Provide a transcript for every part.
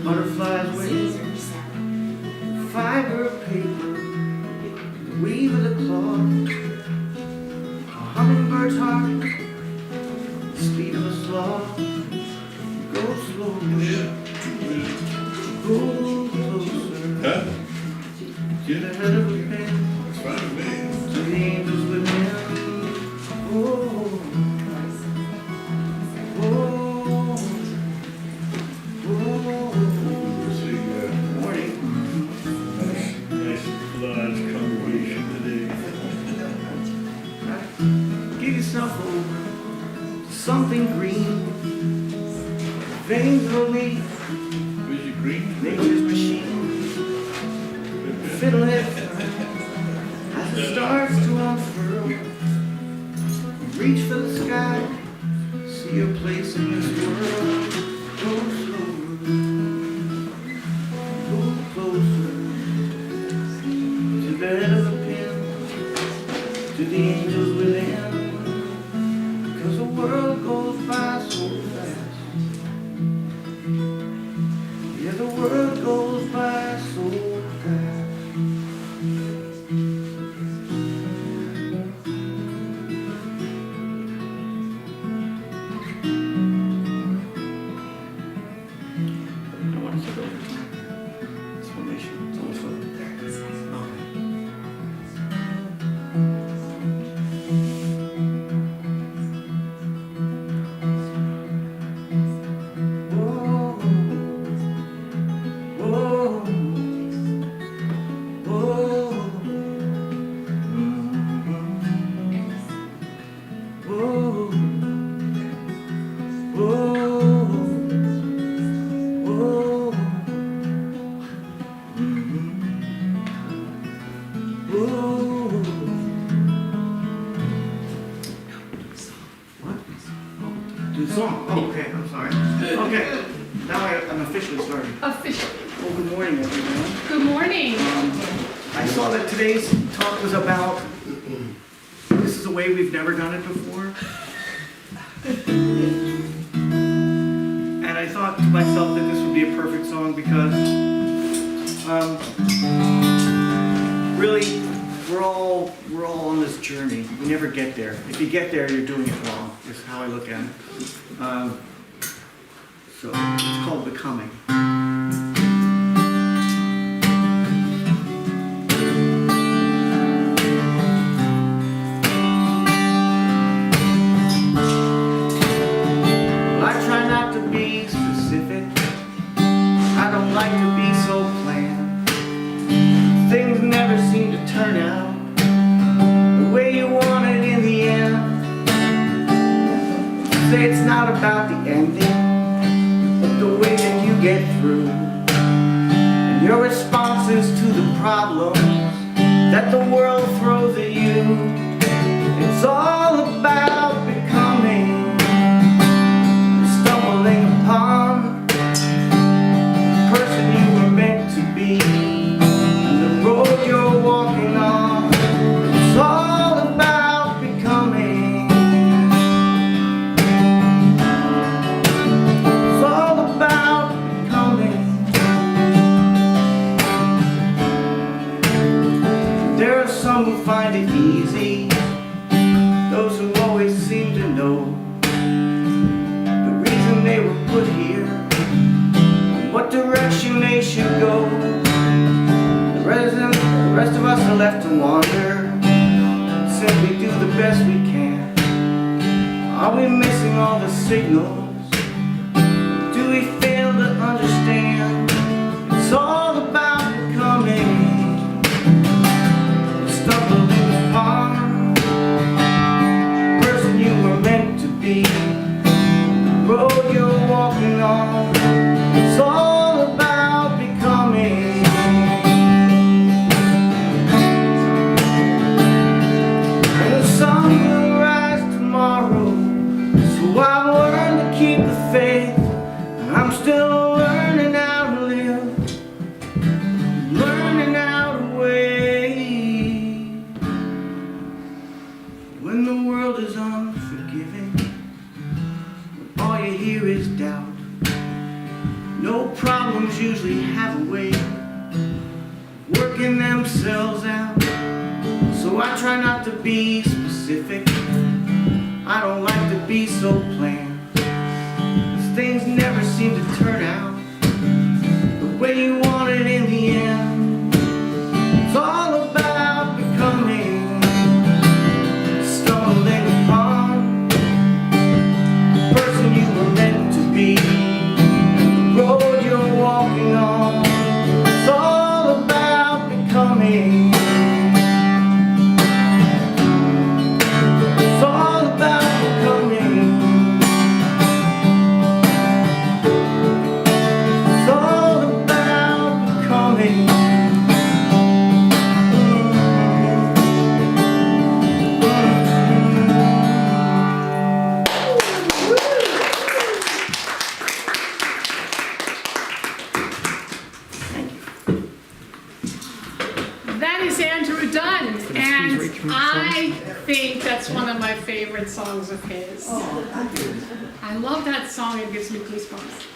Butterflies wings, fiber of paper, the weave of the cloth, a hummingbird's heart, the speed of a sloth. Go slowly, go closer, to the head of a pin, to the angels within. Oh, oh, oh. Morning. Nice large congregation today. Give yourself over to something green. Veins of a leaf, Where's your green? nature's machine. Fiddlehead as it starts to unfurl. Reach for the sky, see your place in this world. Go slower, go closer to the head of a pin, to the angels within. Because the world goes by so fast. Yeah, the world goes by so fast. I want to go. Explanation. It's almost over. Do the song. Oh, okay, I'm sorry. Okay, now I'm officially starting. Officially. Well, good morning, everyone. Good morning. I saw that today's talk was about, this is a way we've never done it before. And I thought to myself that this would be a perfect song because, really, we're all on this journey. We never get there. If you get there, you're doing it wrong, is how I look at it. So it's called Becoming. Well, I try not to be specific. I don't like to be so planned. Things never seem to turn out the way you want it in the end. Say it's not about the ending, but the way that you get through, and your responses to the problems that the world throws at you. It's all about becoming, stumbling upon the person you were meant to be, and the road you're walking on. It's all about becoming. It's all about becoming. There are some who find it easy, those who always seem to know the reason they were put here, what direction they should go. The rest of us are left to wander, simply do the best we can. Are we missing all the signals? Do we fail to understand? It's all about becoming, stumbling upon the person you were meant to be, the road you're walking on. It's all about becoming. And the sun will rise tomorrow, so I've learned to problems usually have a way of working themselves out. So I try not to be specific. I don't like to be so bland. 'Cause things never seem to turn out the way you want it in the end. It's all about becoming, stumbling upon the person you were meant to be, the road you're walking on. It's all about becoming. It's all about becoming. It's all about becoming. That is Andrew Dunn, and I think that's one of my favorite songs of his. I love that song, it gives me goosebumps.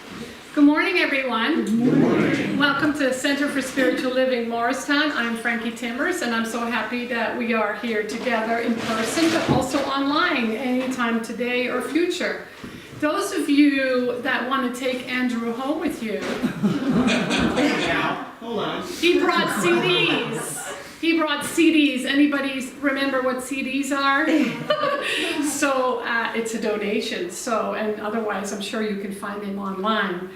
Good morning, everyone. Good morning. Welcome to the Center for Spiritual Living, Morristown. I'm Frankie Timbers, and I'm so happy that we are here together in person, but also online anytime today or future. Those of you that want to take Andrew home with you, Hold on. he brought CDs. He brought CDs. Anybody remember what CDs are? So it's a donation. So, and otherwise, I'm sure you can find them online.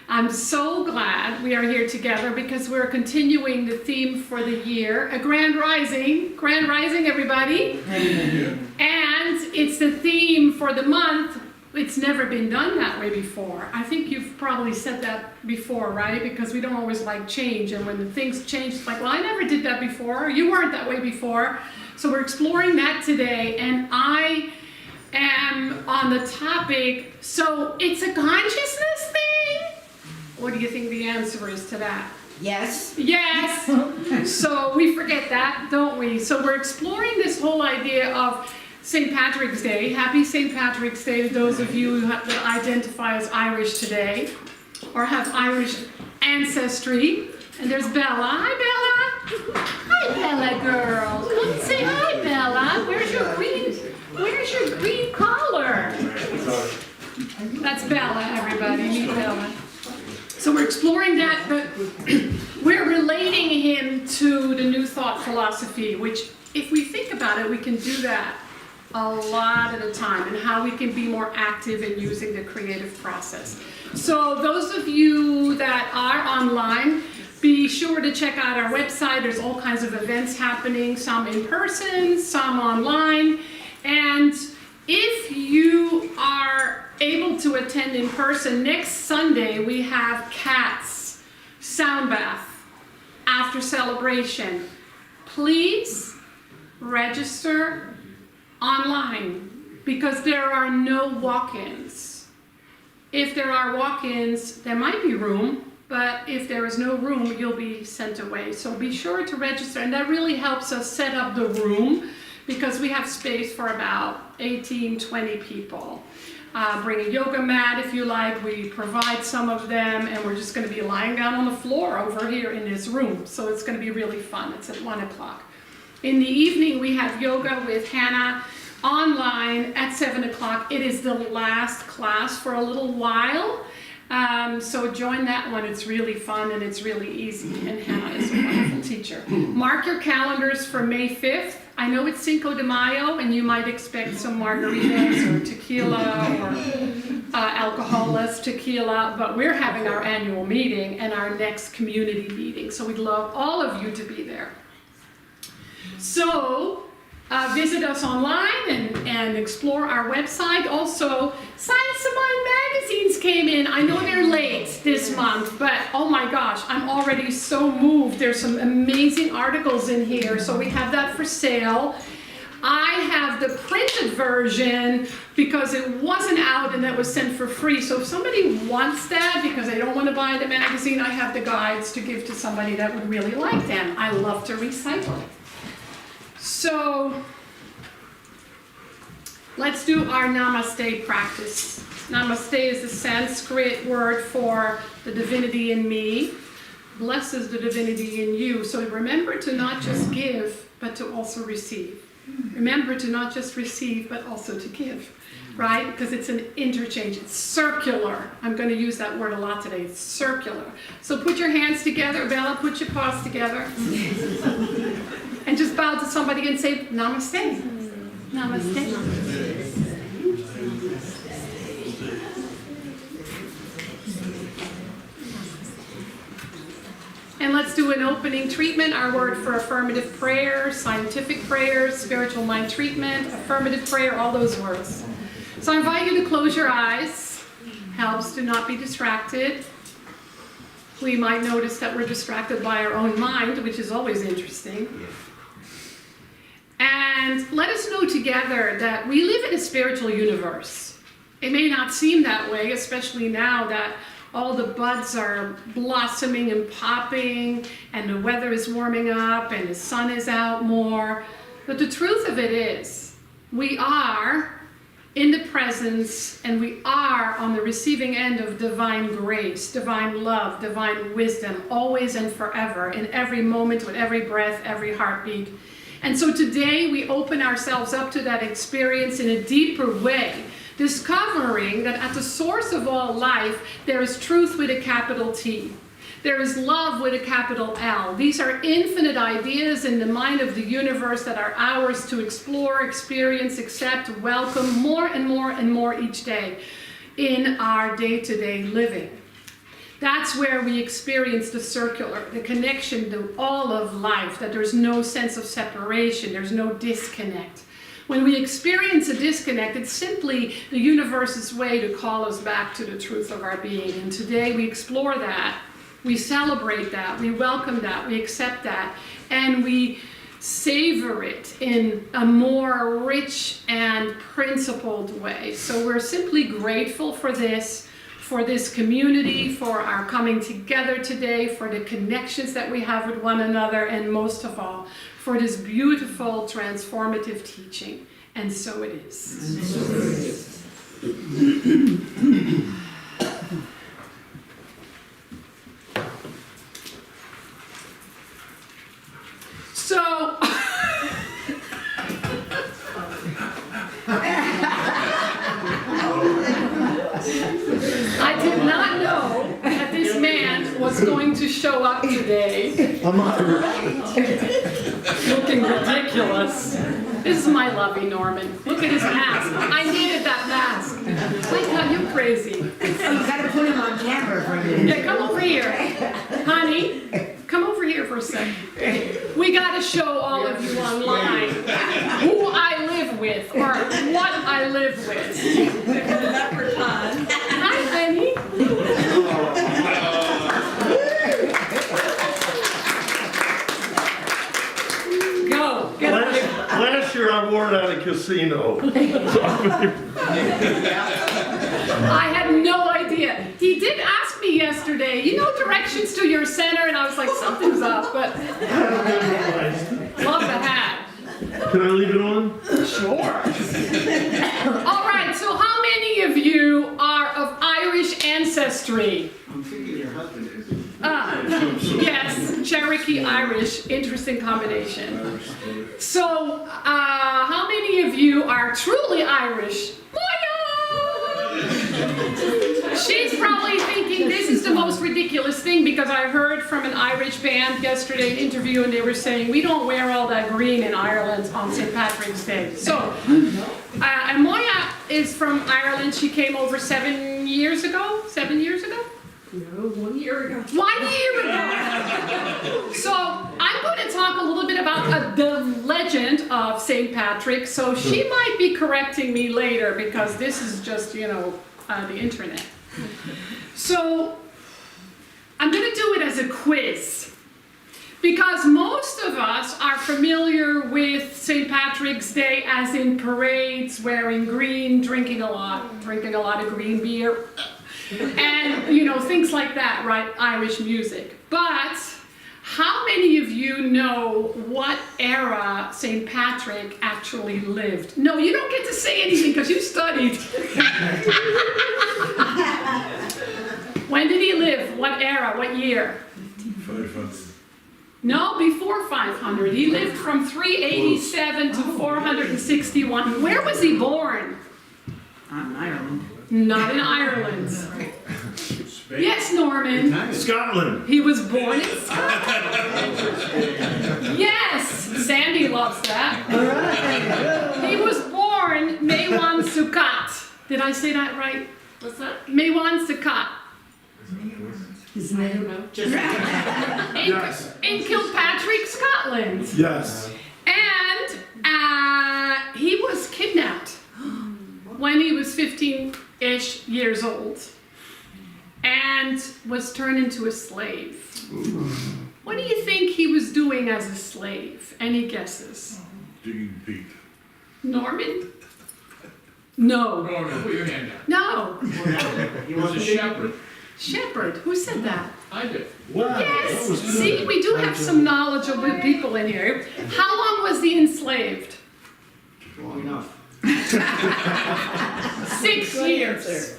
I'm so glad we are here together because we're continuing the theme for the year, a grand rising. Grand rising, everybody. And it's the theme for the month. It's never been done that way before. I think you've probably said that before, right? Because we don't always like change, and when the things change, it's like, well, I never did that before. You weren't that way before. So we're exploring that today, and I am on the topic, so it's a consciousness thing? What do you think the answer is to that? Yes. Yes! So we forget that, don't we? So we're exploring this whole idea of St. Patrick's Day. Happy St. Patrick's Day to those of you that identify as Irish today or have Irish ancestry. And there's Bella. Hi, Bella. Hi, Bella girl. Come say hi, Bella. Where's your green collar? That's Bella, everybody. Meet Bella. So we're exploring that, but we're relating him to the New Thought philosophy, which, if we think about it, we can do that a lot of the time, and how we can be more active in using the creative process. So those of you that are online, be sure to check out our website. There's all kinds of events happening, some in person, some online. And if you are able to attend in person, next Sunday we have Cats Sound Bath after celebration. Please register online, because there are no walk-ins. If there are walk-ins, there might be room, but if there is no room, you'll be sent away. So be sure to register, and that really helps us set up the room, because we have space for about 18, 20 people. Bring a yoga mat if you like. We provide some of them, and we're just going to be lying down on the floor over here in this room. So it's going to be really fun. It's at 1 o'clock. In the evening, we have yoga with Hannah online at 7 o'clock. It is the last class for a little while. So join that one. It's really fun and it's really easy. And Hannah is a wonderful teacher. Mark your calendars for May 5th. I know it's Cinco de Mayo, and you might expect some margaritas or tequila or alcohol-less tequila, but we're having our annual meeting and our next community meeting. So we'd love all of you to be there. So visit us online and explore our website. Also, Science of Mind magazines came in. I know they're late this month, but oh my gosh, I'm already so moved. There's some amazing articles in here. So we have that for sale. I have the printed version because it wasn't out and that was sent for free. So if somebody wants that because they don't want to buy the magazine, I have the guides to give to somebody that would really like them. I love to recycle. So let's do our namaste practice. Namaste is the Sanskrit word for the divinity in me, blesses the divinity in you. So remember to not just give, but to also receive. Remember to not just receive, but also to give, right? Because it's an interchange, it's circular. I'm going to use that word a lot today, it's circular. So put your hands together, Bella, put your paws together. And just bow to somebody and say, Namaste. Namaste. And let's do an opening treatment, our word for affirmative prayer, scientific prayer, spiritual mind treatment, affirmative prayer, all those words. So I invite you to close your eyes. Helps to not be distracted. We might notice that we're distracted by our own mind, which is always interesting. And let us know together that we live in a spiritual universe. It may not seem that way, especially now that all the buds are blossoming and popping, and the weather is warming up, and the sun is out more. But the truth of it is, we are in the presence, and we are on the receiving end of divine grace, divine love, divine wisdom, always and forever, in every moment, with every breath, every heartbeat. And so today we open ourselves up to that experience in a deeper way, discovering that at the source of all life, there is truth with a capital T. There is love with a capital L. These are infinite ideas in the mind of the universe that are ours to explore, experience, accept, welcome more and more and more each day in our day-to-day living. That's where we experience the circular, the connection to all of life, that there's no sense of separation, there's no disconnect. When we experience a disconnect, it's simply the universe's way to call us back to the truth of our being. And today we explore that, we celebrate that, we welcome that, we accept that, and we savor it in a more rich and principled way. So we're simply grateful for this community, for our coming together today, for the connections that we have with one another, and most of all, for this beautiful, transformative teaching. And so it is. So, I did not know that this man was going to show up today. Looking ridiculous. This is my lovey Norman. Look at his mask. I needed that mask. My God, you're crazy. You gotta put him on camera for a minute. Yeah, come over here. Honey, come over here for a second. We gotta show all of you online who I live with, or what I live with. Leprechaun. Hi, honey. Go. Get up. Last year I wore it at a casino. I had no idea. He did ask me yesterday, you know, directions to your center, and I was like, something's up, but love the hat. Can I leave it on? Sure. All right, so how many of you are of Irish ancestry? I'm thinking your husband is. Yes, Cherokee Irish, interesting combination. So, how many of you are truly Irish? Moya! She's probably thinking this is the most ridiculous thing, because I heard from an Irish band yesterday, an interview, and they were saying, we don't wear all that green in Ireland on St. Patrick's Day. So, and Moya is from Ireland. She came over 7 years ago? 7 years ago? No, 1 year ago. 1 year ago. So I'm going to talk a little bit about the legend of St. Patrick. So she might be correcting me later, because this is just, you know, the internet. So I'm going to do it as a quiz, because most of us are familiar with St. Patrick's Day as in parades, wearing green, drinking a lot of green beer. And, you know, things like that, right? Irish music. But How many of you know what era St. Patrick actually lived? No, you don't get to say anything because you studied. When did he live? What era? What year? 500. No, before 500. He lived from 387 to 461. Where was he born? On Ireland. Not in Ireland. Spain? Yes, Norman. Scotland. He was born in Scotland. Yes, Sandy loves that. He was born Maywan Sukkot. Did I say that right? What's that? Maywan Sukkot. His name. In Kilpatrick, Scotland. Yes. And he was kidnapped when he was 15-ish years old and was turned into a slave. What do you think he was doing as a slave? Any guesses? Digging Pete. Norman? No. Norman, put your hand down. No. He was a shepherd. Shepherd. Who said that? I did. Wow. That Yes. was good. See, we do have some knowledgeable people in here. How long was he enslaved? Long enough. 6 years.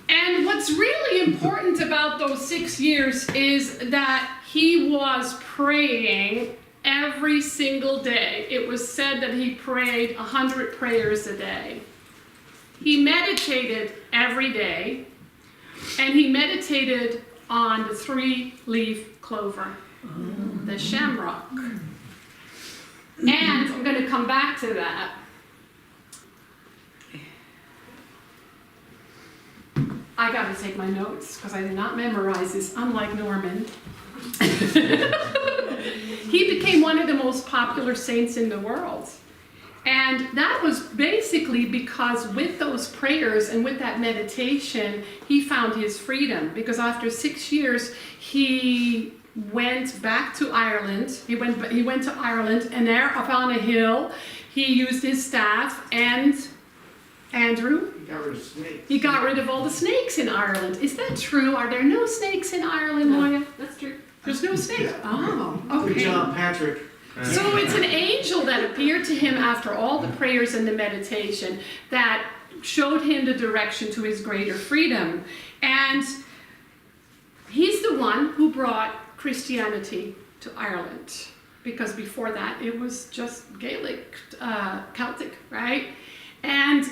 And what's really important about those 6 years is that he was praying every single day. It was said that he prayed 100 prayers a day. He meditated every day, and he meditated on the 3-leaf clover, the shamrock. And I'm going to come back to that. I got to take my notes because I did not memorize this, unlike Norman. He became one of the most popular saints in the world. And that was basically because with those prayers and with that meditation, he found his freedom. Because after 6 years, he went back to Ireland. He went to Ireland, and there up on a hill, he used his staff, and Andrew, He got rid of snakes. he got rid of all the snakes in Ireland. Is that true? Are there no snakes in Ireland, Moya? That's true. There's no snakes? Oh, Good okay. job, Patrick. So it's an angel that appeared to him after all the prayers and the meditation that showed him the direction to his greater freedom. And he's the one who brought Christianity to Ireland. Because before that, it was just Gaelic, Celtic, right? And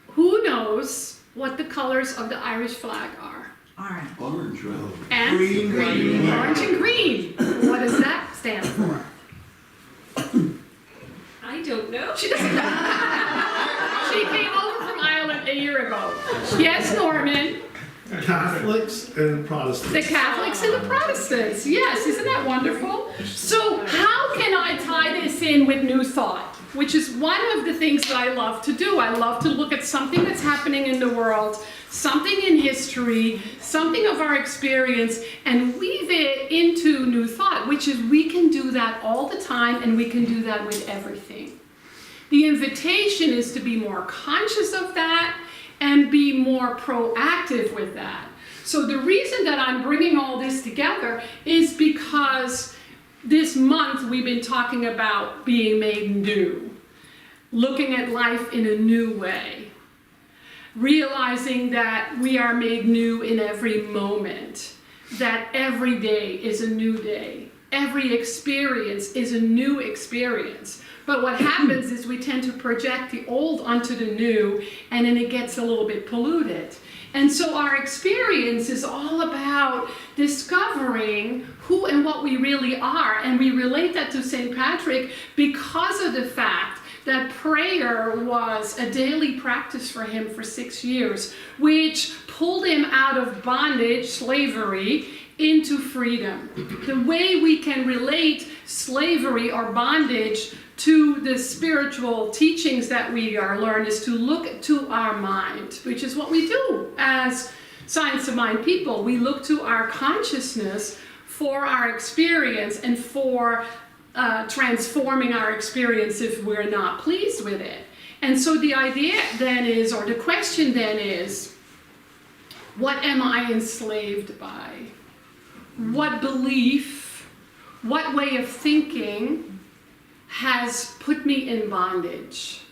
who knows what the colors of the Irish flag are? Alright. Orange, right? And Green, green. orange and green. What does that stand for? I don't know. She doesn't know. She came over from Ireland a year ago. Yes, Norman. Catholics and Protestants. The Catholics and the Protestants. Yes, isn't that wonderful? So how can I tie this in with New Thought? Which is one of the things that I love to do. I love to look at something that's happening in the world, something in history, something of our experience, and weave it into New Thought, which is we can do that all the time, and we can do that with everything. The invitation is to be more conscious of that and be more proactive with that. So the reason that I'm bringing all this together is because this month we've been talking about being made new, looking at life in a new way, realizing that we are made new in every moment, that every day is a new day, every experience is a new experience. But what happens is we tend to project the old onto the new, and then it gets a little bit polluted. And so our experience is all about discovering who and what we really are. And we relate that to St. Patrick because of the fact that prayer was a daily practice for him for 6 years, which pulled him out of bondage, slavery, into freedom. The way we can relate slavery or bondage to the spiritual teachings that we are learned is to look to our mind, which is what we do as Science of Mind people. We look to our consciousness for our experience and for transforming our experience if we're not pleased with it. And so the idea then is, or the question then is, what am I enslaved by? What belief what way of thinking has put me in bondage?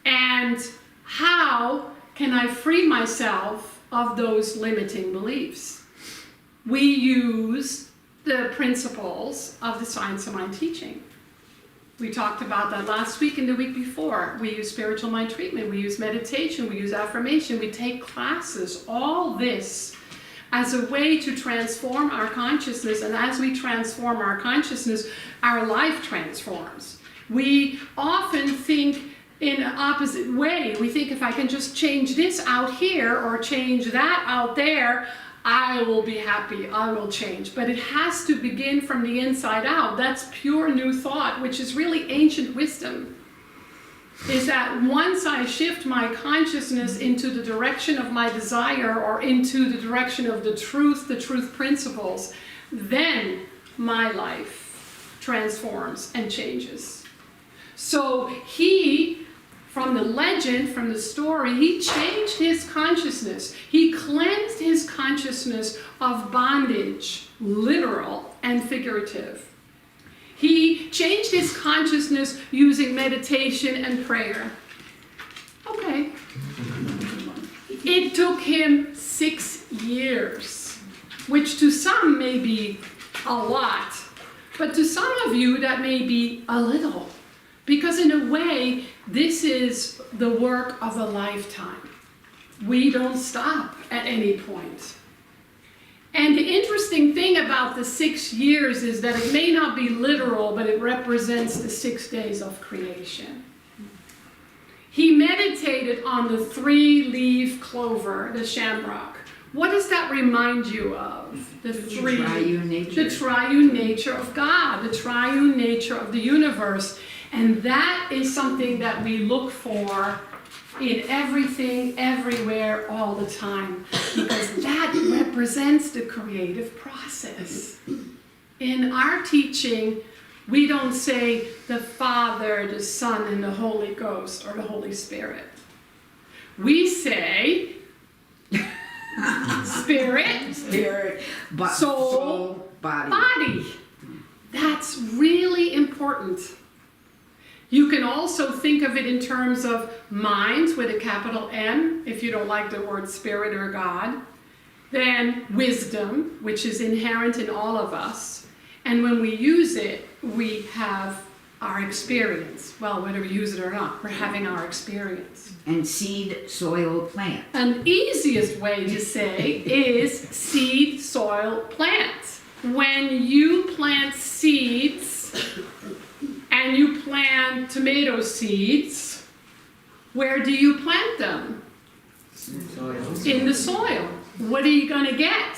And how can I free myself of those limiting beliefs? We use the principles of the Science of Mind teaching. We talked about that last week and the week before. We use spiritual mind treatment, we use meditation, we use affirmation, we take classes, all this as a way to transform our consciousness. And as we transform our consciousness, our life transforms. We often think in an opposite way. We think if I can just change this out here or change that out there, I will be happy, I will change. But it has to begin from the inside out. That's pure new thought, which is really ancient wisdom. Is that once I shift my consciousness into the direction of my desire or into the direction of the truth principles, then my life transforms and changes. So he, from the legend, from the story, he changed his consciousness. He cleansed his consciousness of bondage, literal and figurative. He changed his consciousness using meditation and prayer. Okay. It took him 6 years, which to some may be a lot, but to some of you that may be a little. Because in a way, this is the work of a lifetime. We don't stop at any point. And the interesting thing about the 6 years is that it may not be literal, but it represents the 6 days of creation. He meditated on the 3-leaf clover, the shamrock. What does that remind you of? The triune nature. The triune nature of God, the triune nature of the universe. And that is something that we look for in everything, everywhere, all the time, because that represents the creative process. In our teaching, we don't say the Father, the Son, and the Holy Ghost, or the Holy Spirit. We say spirit, soul, body. That's really important. You can also think of it in terms of mind with a capital M, if you don't like the word spirit or God. Then wisdom, which is inherent in all of us. And when we use it, we have our experience. Well, whether we use it or not, we're having our experience. And seed, soil, plant. An easiest way to say is seed, soil, plant. When you plant seeds, and you plant tomato seeds, where do you plant them? In the soil. What are you going to get?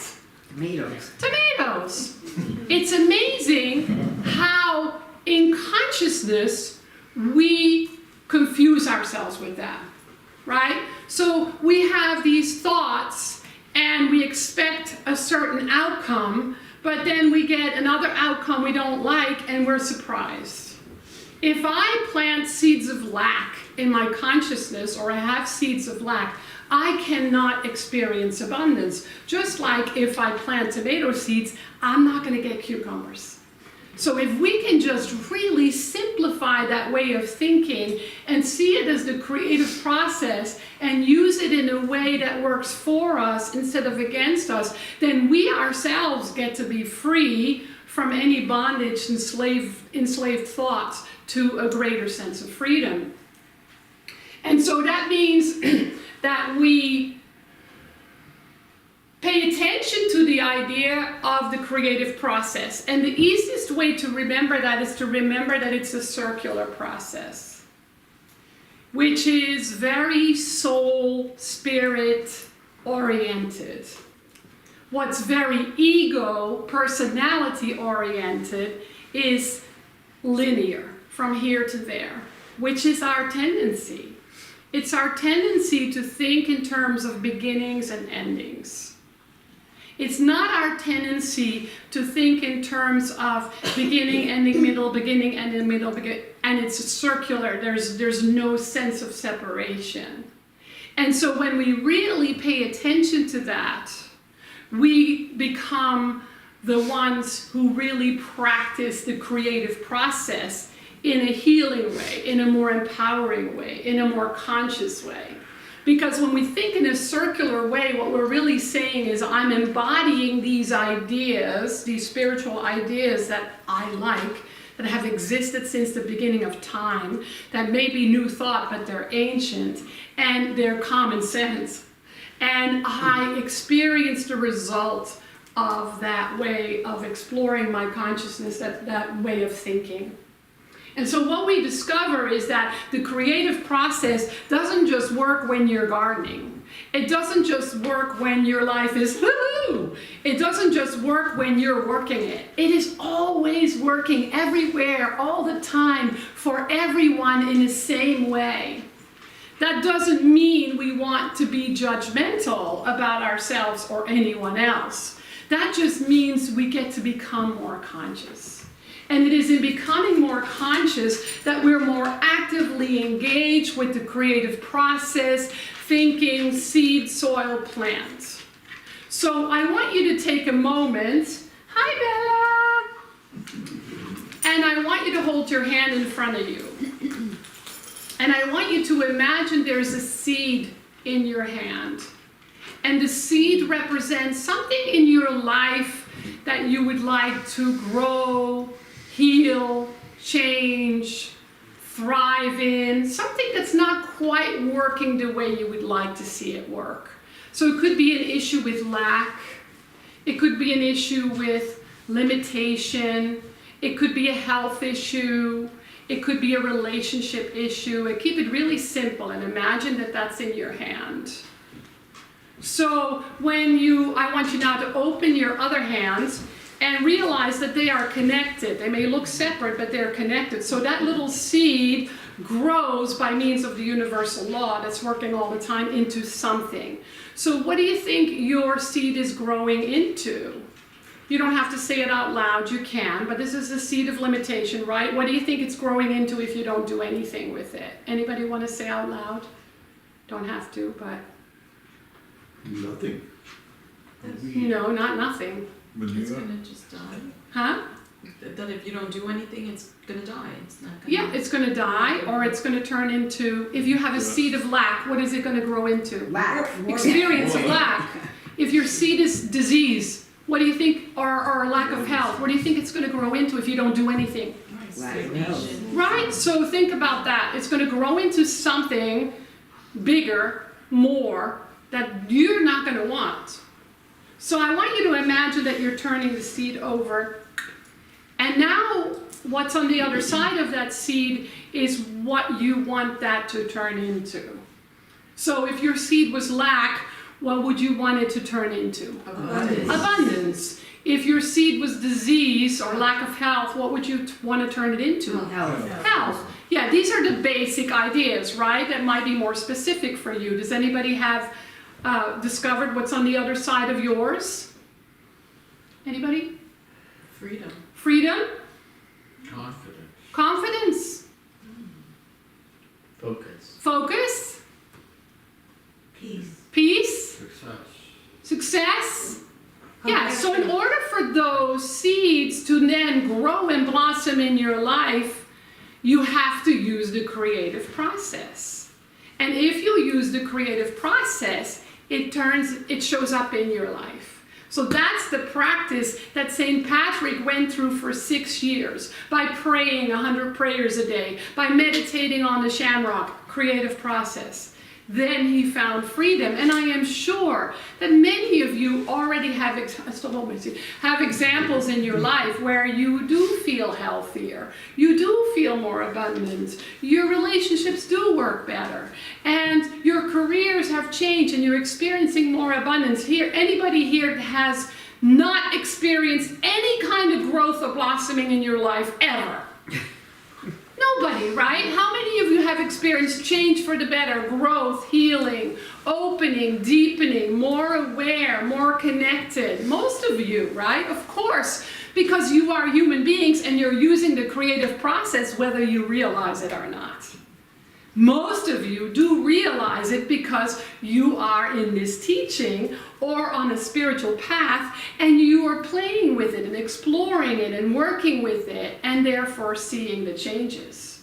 Tomatoes. Tomatoes. It's amazing how in consciousness we confuse ourselves with that, right? So we have these thoughts and we expect a certain outcome, but then we get another outcome we don't like and we're surprised. If I plant seeds of lack in my consciousness, or I have seeds of lack, I cannot experience abundance. Just like if I plant tomato seeds, I'm not going to get cucumbers. So if we can just really simplify that way of thinking and see it as the creative process and use it in a way that works for us instead of against us, then we ourselves get to be free from any bondage, enslaved thoughts, to a greater sense of freedom. And so that means that we pay attention to the idea of the creative process. And the easiest way to remember that is to remember that it's a circular process, which is very soul, spirit oriented. What's very ego, personality oriented is linear, from here to there, which is our tendency. It's our tendency to think in terms of beginnings and endings. It's not our tendency to think in terms of beginning, ending, middle, beginning, ending, middle, and it's circular. There's no sense of separation. And so when we really pay attention to that, we become the ones who really practice the creative process in a healing way, in a more empowering way, in a more conscious way. Because when we think in a circular way, what we're really saying is I'm embodying these ideas, these spiritual ideas that I like, that have existed since the beginning of time, that may be new thought, but they're ancient, and they're common sense. And I experience the result of that way of exploring my consciousness, that way of thinking. And so what we discover is that the creative process doesn't just work when you're gardening. It doesn't just work when your life is woo-hoo. It doesn't just work when you're working it. It is always working everywhere, all the time, for everyone in the same way. That doesn't mean we want to be judgmental about ourselves or anyone else. That just means we get to become more conscious. And it is in becoming more conscious that we're more actively engaged with the creative process, thinking, seed, soil, plant. So I want you to take a moment. Hi, Bella. And I want you to hold your hand in front of you. And I want you to imagine there's a seed in your hand. And the seed represents something in your life that you would like to grow, heal, change, thrive in, something that's not quite working the way you would like to see it work. So it could be an issue with lack, it could be an issue with limitation, it could be a health issue, it could be a relationship issue, and keep it really simple and imagine that that's in your hand. So I want you now to open your other hands and realize that they are connected. They may look separate, but they're connected. So that little seed grows by means of the universal law that's working all the time into something. So what do you think your seed is growing into? You don't have to say it out loud, you can, but this is a seed of limitation, right? What do you think it's growing into if you don't do anything with it? Anybody want to say out loud? Don't have to, but... Nothing. No, not nothing. It's gonna just die. Huh? That if you don't do anything, it's gonna die. It's not gonna. Yeah, it's going to die, or it's going to turn into, if you have a seed of lack, what is it going to grow into? Lack. Experience of lack. If your seed is disease, what do you think, or lack of health, what do you think it's going to grow into if you don't do anything? Stagnation. Right? So think about that. It's going to grow into something bigger, more, that you're not going to want. So I want you to imagine that you're turning the seed over. And now what's on the other side of that seed is what you want that to turn into. So if your seed was lack, what would you want it to turn into? Abundance. Abundance. If your seed was disease or lack of health, what would you want to turn it into? Health. Health. Yeah, these are the basic ideas, right? That might be more specific for you. Does anybody have discovered what's on the other side of yours? Anybody? Freedom. Freedom? Confidence. Confidence? Focus. Focus? Peace. Peace? Success. Success? Yeah, so in order for those seeds to then grow and blossom in your life, you have to use the creative process. And if you use the creative process, it shows up in your life. So that's the practice that St. Patrick went through for 6 years, by praying 100 prayers a day, by meditating on the shamrock, creative process. Then he found freedom, and I am sure that many of you already have examples in your life where you do feel healthier, you do feel more abundant, your relationships do work better, and your careers have changed and you're experiencing more abundance. Here, anybody here has not experienced any kind of growth or blossoming in your life ever? Nobody, right? How many of you have experienced change for the better, growth, healing, opening, deepening, more aware, more connected? Most of you, right? Of course, because you are human beings and you're using the creative process whether you realize it or not. Most of you do realize it because you are in this teaching or on a spiritual path and you are playing with it and exploring it and working with it and therefore seeing the changes.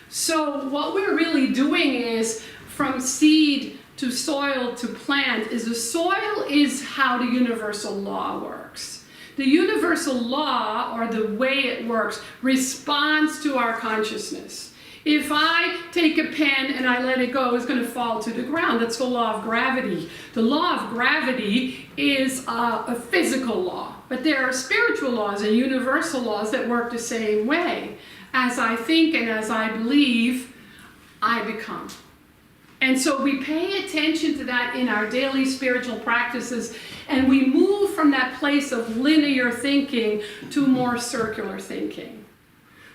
So what we're really doing is from seed to soil to plant is the soil is how the universal law works. The universal law, or the way it works, responds to our consciousness. If I take a pen and I let it go, it's going to fall to the ground. That's the law of gravity. The law of gravity is a physical law, but there are spiritual laws and universal laws that work the same way. As I think and as I believe, I become. And so we pay attention to that in our daily spiritual practices, and we move from that place of linear thinking to more circular thinking.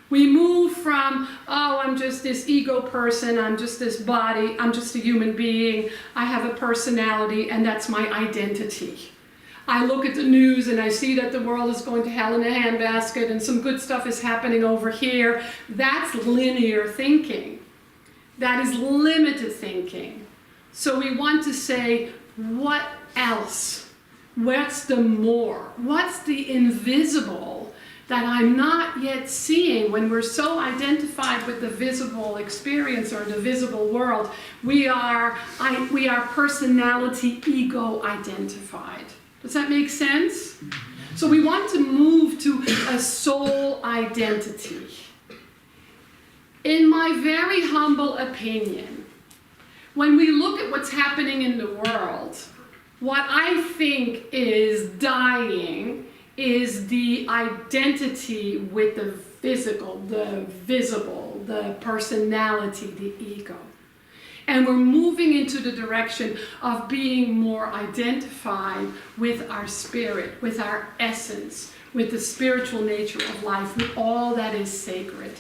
We move from, oh, I'm just this ego person, I'm just this body, I'm just a human being, I have a personality, and that's my identity. I look at the news and I see that the world is going to hell in a handbasket and some good stuff is happening over here. That's linear thinking. That is limited thinking. So we want to say, what else? What's the more? What's the invisible that I'm not yet seeing? When we're so identified with the visible experience or the visible world, we are personality ego identified. Does that make sense? So we want to move to a soul identity. In my very humble opinion, when we look at what's happening in the world, what I think is dying is the identity with the physical, the visible, the personality, the ego. And we're moving into the direction of being more identified with our spirit, with our essence, with the spiritual nature of life, with all that is sacred.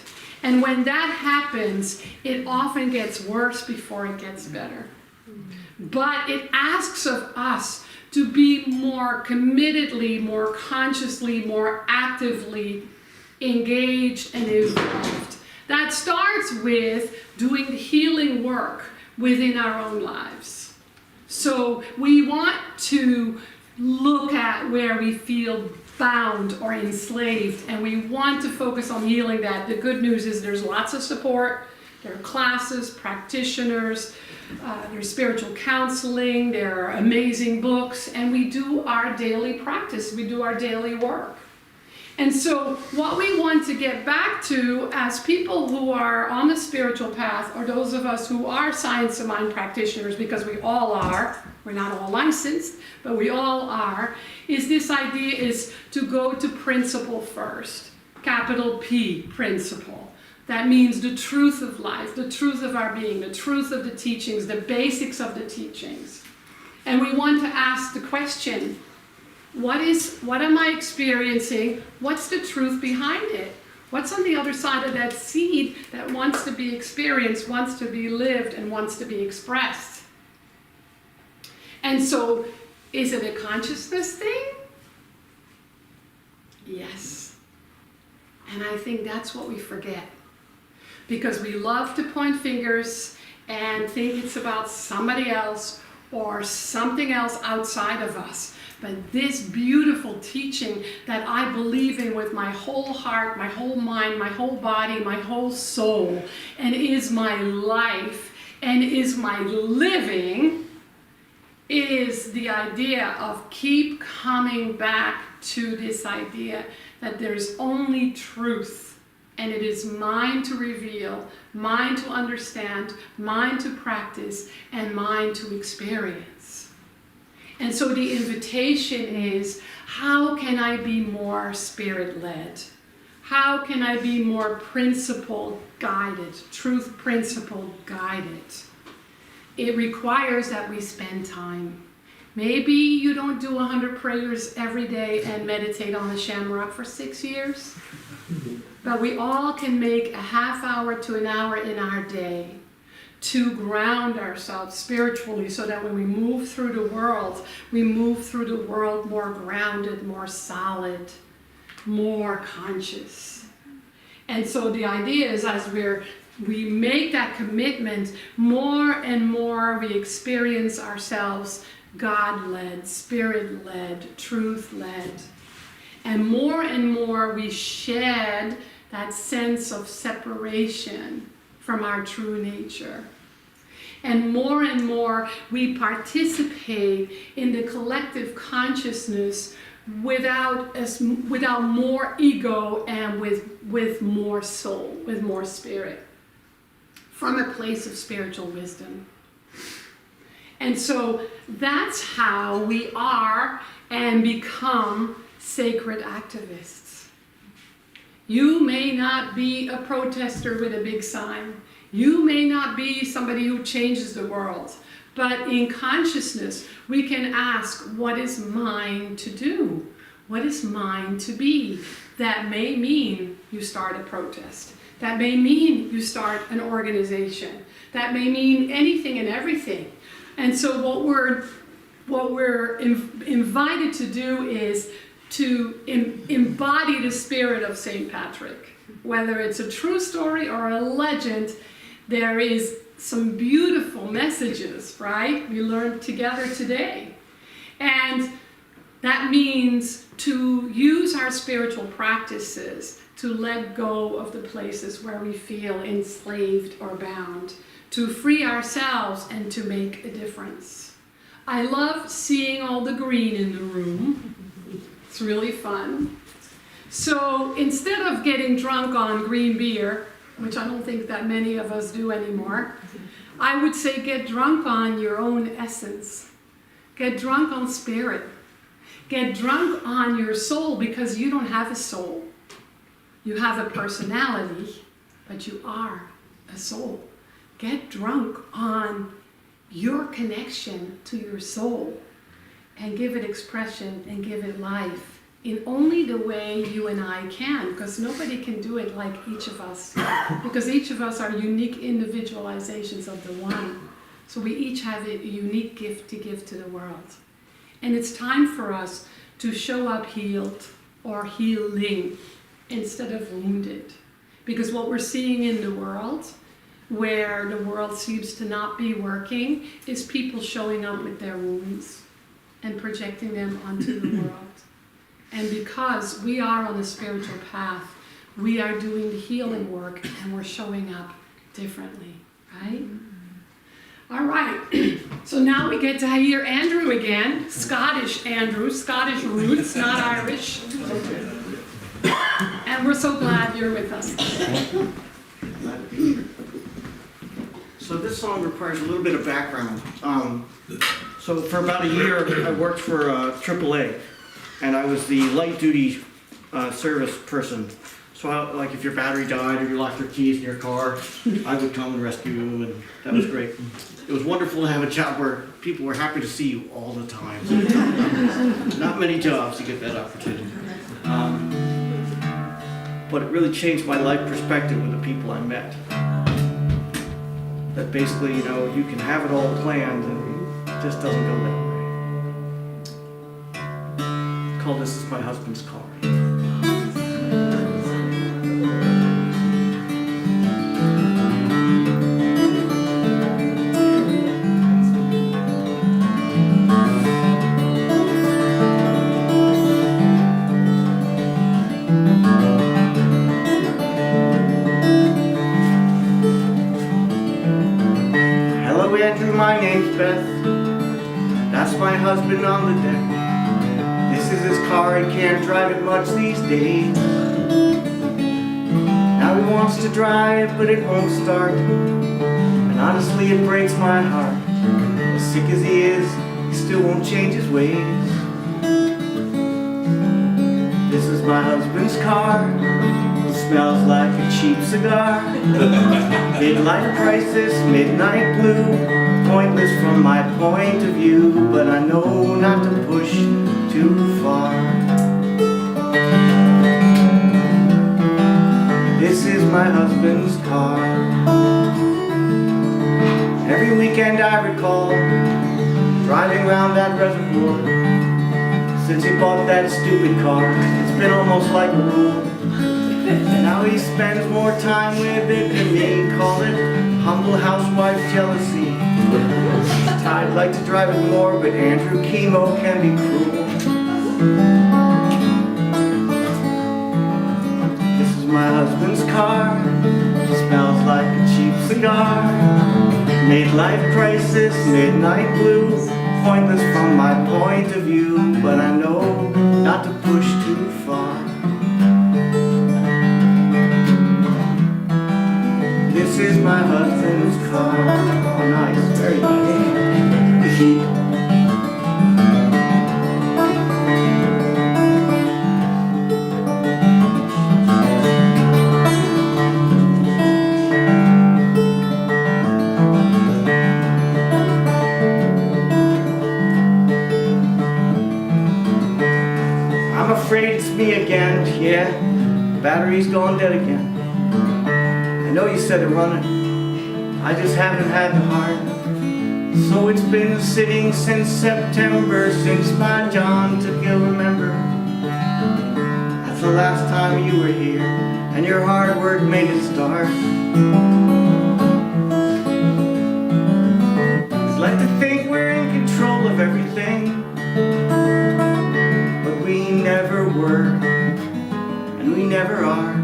And when that happens, it often gets worse before it gets better. But it asks of us to be more committedly, more consciously, more actively engaged and involved. That starts with doing the healing work within our own lives. So we want to look at where we feel bound or enslaved, and we want to focus on healing that. The good news is there's lots of support. There are classes, practitioners, there's spiritual counseling, there are amazing books, and we do our daily practice, we do our daily work. And so what we want to get back to as people who are on the spiritual path, or those of us who are science of mind practitioners, because we all are, we're not all licensed, but we all are, is this idea is to go to principle first. Capital P, principle. That means the truth of life, the truth of our being, the truth of the teachings, the basics of the teachings. And we want to ask the question, what am I experiencing? What's the truth behind it? What's on the other side of that seed that wants to be experienced, wants to be lived, and wants to be expressed? And so, is it a consciousness thing? Yes. And I think that's what we forget. Because we love to point fingers and think it's about somebody else or something else outside of us. But this beautiful teaching that I believe in with my whole heart, my whole mind, my whole body, my whole soul, and is my life and is my living, is the idea of keep coming back to this idea that there's only truth. And it is mine to reveal, mine to understand, mine to practice, and mine to experience. And so the invitation is, how can I be more spirit-led? How can I be more principle-guided, truth principle-guided? It requires that we spend time. Maybe you don't do 100 prayers every day and meditate on the shamrock for 6 years. But we all can make a half hour to an hour in our day to ground ourselves spiritually so that when we move through the world, we move through the world more grounded, more solid, more conscious. And so the idea is, as we're we make that commitment, more and more we experience ourselves God-led, Spirit-led, truth-led. And more we shed that sense of separation from our true nature. And more we participate in the collective consciousness without more ego and with more soul, with more spirit, from a place of spiritual wisdom. And so that's how we are and become sacred activists. You may not be a protester with a big sign. You may not be somebody who changes the world. But in consciousness, we can ask, what is mine to do? What is mine to be? That may mean you start a protest. That may mean you start an organization. That may mean anything and everything. And so what we're invited to do is to embody the spirit of St. Patrick. Whether it's a true story or a legend, there is some beautiful messages, right? We learned together today. And that means to use our spiritual practices to let go of the places where we feel enslaved or bound, to free ourselves and to make a difference. I love seeing all the green in the room. It's really fun. So instead of getting drunk on green beer, which I don't think that many of us do anymore, I would say get drunk on your own essence. Get drunk on spirit. Get drunk on your soul, because you don't have a soul. You have a personality, but you are a soul. Get drunk on your connection to your soul and give it expression and give it life in only the way you and I can, because nobody can do it like each of us, because each of us are unique individualizations of the one. So we each have a unique gift to give to the world. And it's time for us to show up healed or healing instead of wounded. Because what we're seeing in the world, where the world seems to not be working, is people showing up with their wounds and projecting them onto the world. And because we are on a spiritual path, we are doing the healing work and we're showing up differently, right? All right, so now we get to hear Andrew again, Scottish Andrew, Scottish roots, not Irish. And we're so glad you're with us. So this song requires a little bit of background. So for about a year, I worked for AAA, and I was the light duty service person. So like if your battery died or you lost your keys in your car, I would come and rescue you, and that was great. It was wonderful to have a job where people were happy to see you all the time. Not many jobs you get that opportunity. But it really changed my life perspective with the people I met. That basically, you know, you can have it all planned and it just doesn't go that way. Call This Is My Husband's Car. My name's Beth, that's my husband on the deck. This is his car, he can't drive it much these days. Now he wants to drive, but it won't start. And honestly it breaks my heart. As sick as he is, he still won't change his ways. This is my husband's car, it smells like a cheap cigar. Midlife crisis, midnight blue. Pointless from my point of view, but I know not to push too far. This is my husband's car. Every weekend I recall driving round that reservoir. Since he bought that stupid car, it's been almost like a rule. And now he spends more time with it than me. Call it humble housewife jealousy. I'd like to drive it more, but Andrew Chemo can be cruel. This is my husband's car. Smells like a cheap cigar. Midlife crisis, midnight blue. Pointless from my point of view, but I know not to push too far. This is my husband's car. Oh, nice, very nice. I'm afraid it's me again, yeah. Battery's gone dead again. I know you said to run it, I just haven't had the heart. So it's been sitting since September, since my John took ill, remember. That's the last time you were here, and your hard work made it start. We'd like to think we're in control of everything, but we never were, and we never are.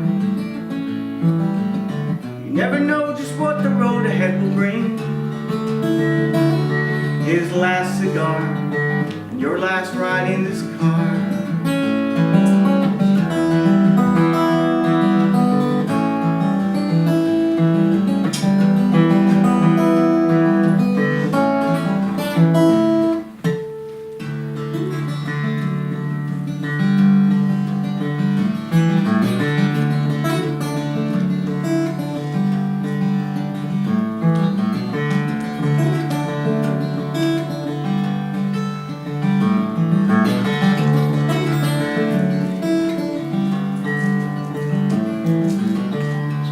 You never know just what the road ahead will bring. His last cigar, and your last ride in this car.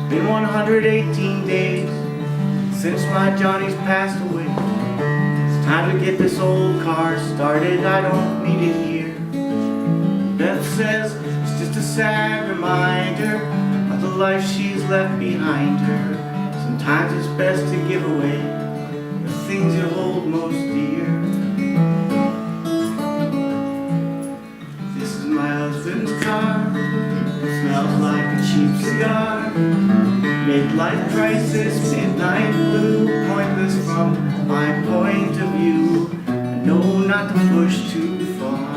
Been 118 days since my Johnny's passed away. It's time to get this old car started, I don't need it here. Beth says it's just a sad reminder of the life she's left behind her. Sometimes it's best to give away the things you hold most dear. This is my husband's car. It smells like a cheap cigar. Midlife crisis, midnight blue. Pointless from my point of view. I know not to push too far.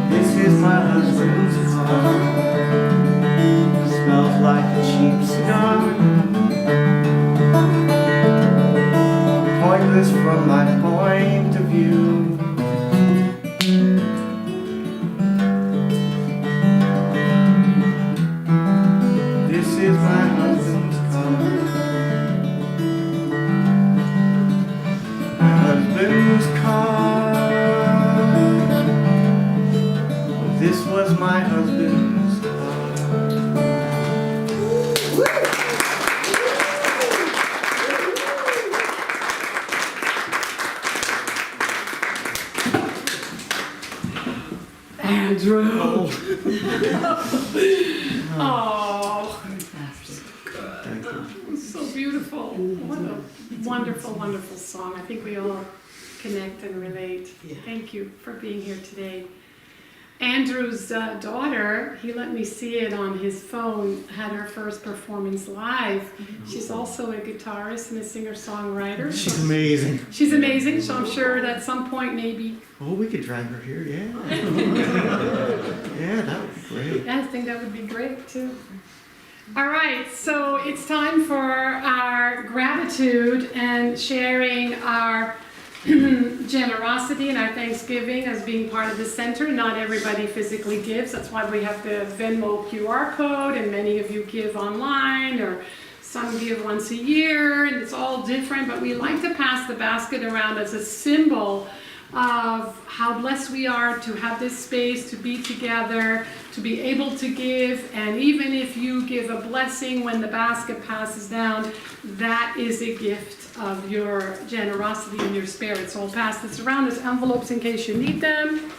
This is my husband's car. It smells like a cheap cigar. Pointless from my point of view. This is my husband's car. My husband's car. This was my husband's car. Andrew. Oh, Thank you. so beautiful. What a wonderful, wonderful song. I think we all connect and relate. Thank you for being here today. Andrew's daughter, he let me see it on his phone, had her first performance live. She's also a guitarist and a singer-songwriter. She's amazing. She's amazing, so I'm sure that at some point maybe, Oh, we could drive her here, yeah. Yeah, that would be great. I think that would be great too. All right, so it's time for our gratitude and sharing our generosity and our Thanksgiving as being part of the center. Not everybody physically gives. That's why we have the Venmo QR code, and many of you give online, or some give once a year, and it's all different. But we like to pass the basket around as a symbol of how blessed we are to have this space, to be together, to be able to give. And even if you give a blessing when the basket passes down, that is a gift of your generosity and your spirit. So I'll pass this around as envelopes in case you need them.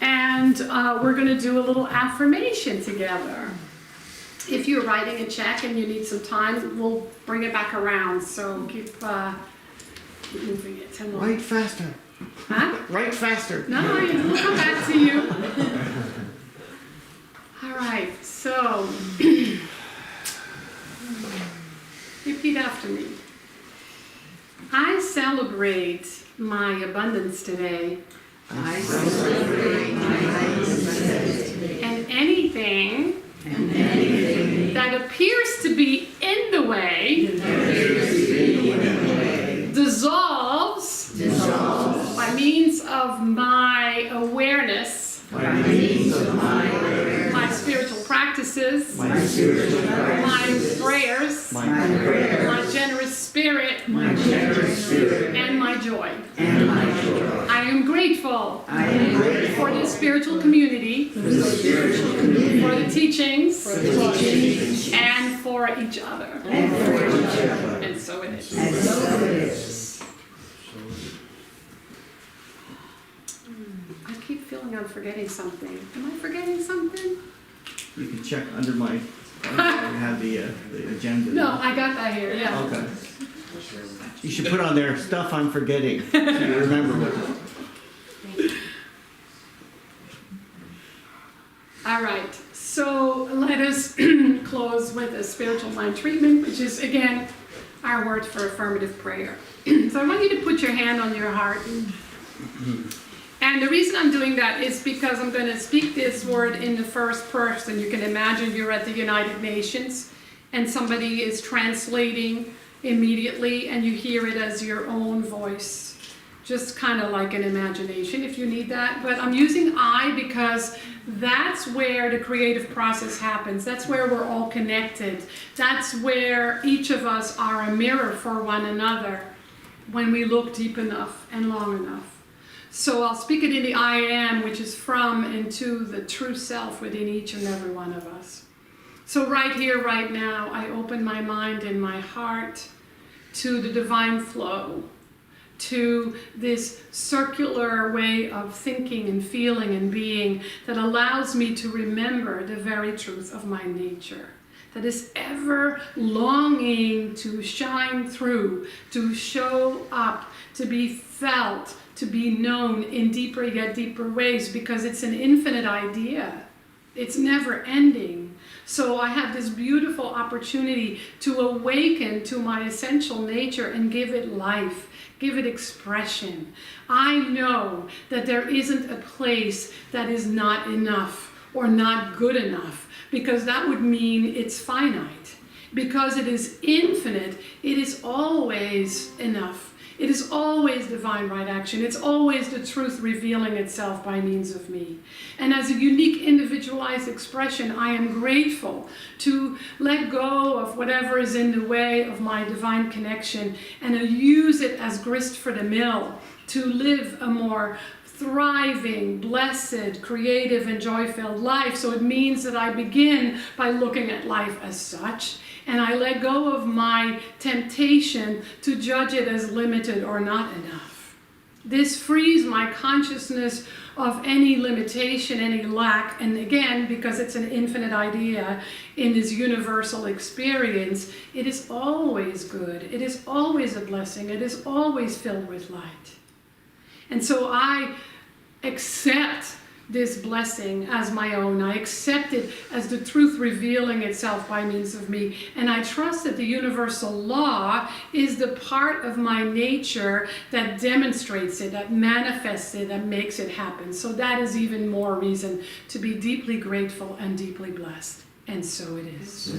And we're going to do a little affirmation together. If you're writing a check and you need some time, we'll bring it back around. So keep moving it. And we'll- Write faster. Huh? Write faster. No, we'll come back to you. All right, so repeat after me. I celebrate my abundance today. I celebrate my abundance today. And anything that appears to be in the way dissolves by means of my awareness, my spiritual practices, my prayers, my generous spirit, and my joy. I am grateful for the spiritual community, for the teachings, and for each other. And so it is. I keep feeling I'm forgetting something. Am I forgetting something? You can check under my, I have the agenda. No, I got that here, yeah. Okay. You should put on there, stuff I'm forgetting, so you remember what. All right, so let us close with a spiritual mind treatment, which is, again, our word for affirmative prayer. So I want you to put your hand on your heart. And the reason I'm doing that is because I'm going to speak this word in the first person. You can imagine you're at the United Nations and somebody is translating immediately and you hear it as your own voice. Just kind of like an imagination if you need that. But I'm using I because that's where the creative process happens. That's where we're all connected. That's where each of us are a mirror for one another when we look deep enough and long enough. So I'll speak it in the I am, which is from and to the true self within each and every one of us. So right here, right now, I open my mind and my heart to the divine flow, to this circular way of thinking and feeling and being that allows me to remember the very truth of my nature, that is ever longing to shine through, to show up, to be felt, to be known in deeper yet deeper ways, because it's an infinite idea. It's never ending. So I have this beautiful opportunity to awaken to my essential nature and give it life, give it expression. I know that there isn't a place that is not enough or not good enough, because that would mean it's finite. Because it is infinite, it is always enough. It is always divine right action. It's always the truth revealing itself by means of me. And as a unique individualized expression, I am grateful to let go of whatever is in the way of my divine connection and use it as grist for the mill to live a more thriving, blessed, creative, and joy-filled life. So it means that I begin by looking at life as such, and I let go of my temptation to judge it as limited or not enough. This frees my consciousness of any limitation, any lack, and again, because it's an infinite idea in this universal experience, it is always good, it is always a blessing, it is always filled with light. And so I accept this blessing as my own. I accept it as the truth revealing itself by means of me. And I trust that the universal law is the part of my nature that demonstrates it, that manifests it, that makes it happen. So that is even more reason to be deeply grateful and deeply blessed. And so it is.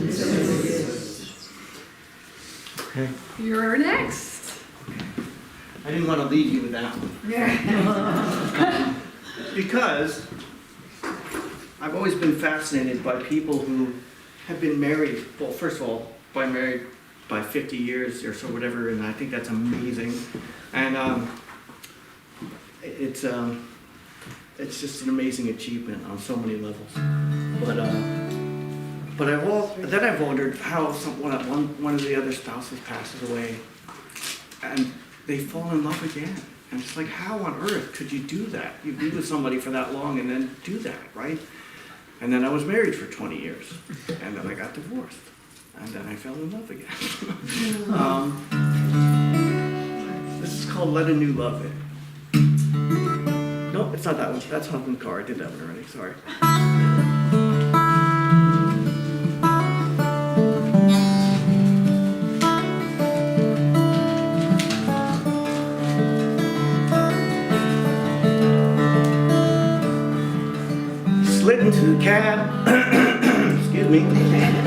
Okay. You're next. I didn't want to leave you with that one. Because I've always been fascinated by people who have been married, well, first of all, married by 50 years or so, whatever, and I think that's amazing. And it's just an amazing achievement on so many levels. But I've wondered how one of the other spouses passes away, and they fall in love again. I'm just like, how on earth could you do that? You be with somebody for that long and then do that, right? And then I was married for 20 years, and then I got divorced, and then I fell in love again. This is called Let a New Love In. Nope, it's not that one. That's Husband Car. I did that one already. Sorry. Slid into the cab, excuse me,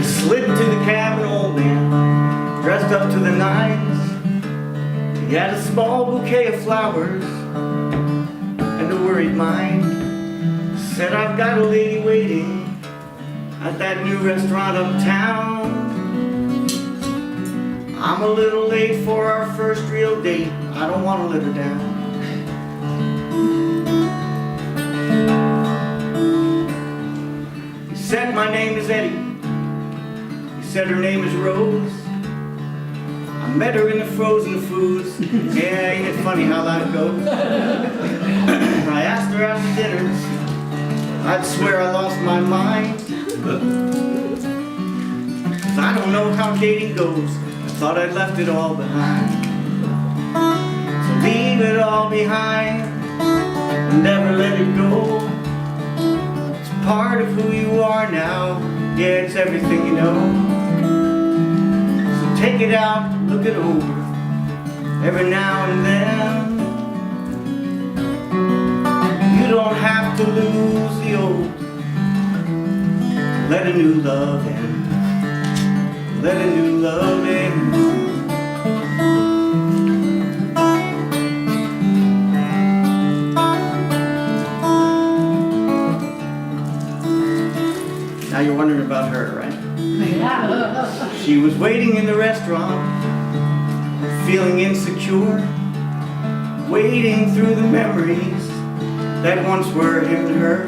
slid into the cab, an old man, dressed up to the nines. He had a small bouquet of flowers and a worried mind. Said, I've got a lady waiting at that new restaurant uptown. I'm a little late for our first real date. I don't want to let her down. He said, my name is Eddie. He said, her name is Rose. I met her in the frozen foods. Yeah, ain't it funny how life goes? I asked her out to dinner. I'd swear I lost my mind. 'Cause I don't know how dating goes. I thought I'd left it all behind. So leave it all behind and never let it go. It's part of who you are now. Yeah, it's everything you know. So take it out, look it over every now and then. You don't have to lose the old. Let a new love in. Let a new love in. Now you're wondering about her, right? Yeah. She was waiting in the restaurant, feeling insecure, wading through the memories that once were him and her.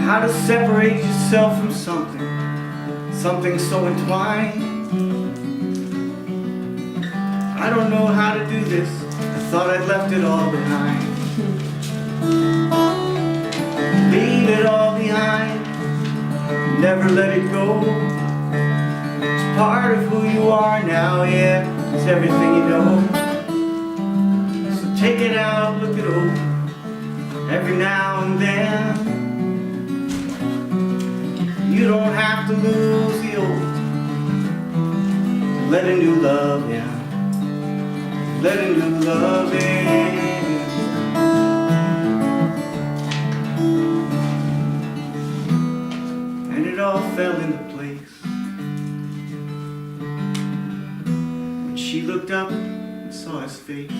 How to separate yourself from something so entwined. I don't know how to do this. I thought I'd left it all behind. Leave it all behind. Never let it go. It's part of who you are now, yeah. It's everything you know. So take it out, look it over every now and then. You don't have to lose the old. Let a new love in. Let a new love in. And it all fell into place when she looked up and saw his face.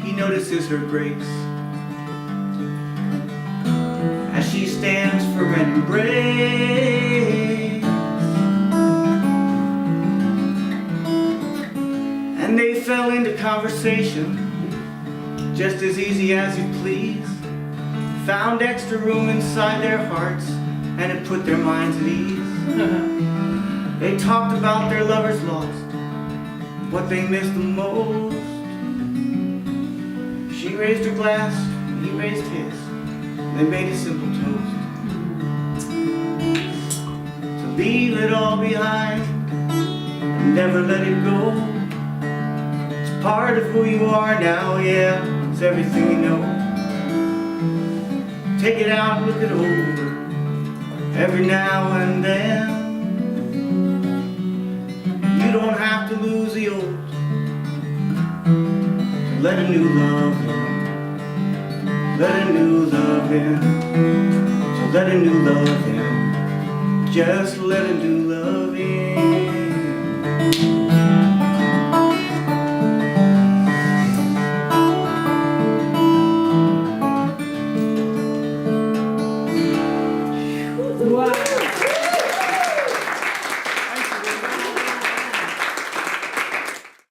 He notices her grace as she stands for an embrace. And they fell into conversation just as easy as you please. Found extra room inside their hearts and it put their minds at ease. They talked about their lovers lost, what they missed the most. She raised her glass, he raised his. They made a simple toast. So leave it all behind and never let it go. It's part of who you are now, yeah. It's everything you know. Take it out, look it over every now and then. You don't have to lose the old. Let a new love in. Let a new love in. So let a new love in. Just let a new love in.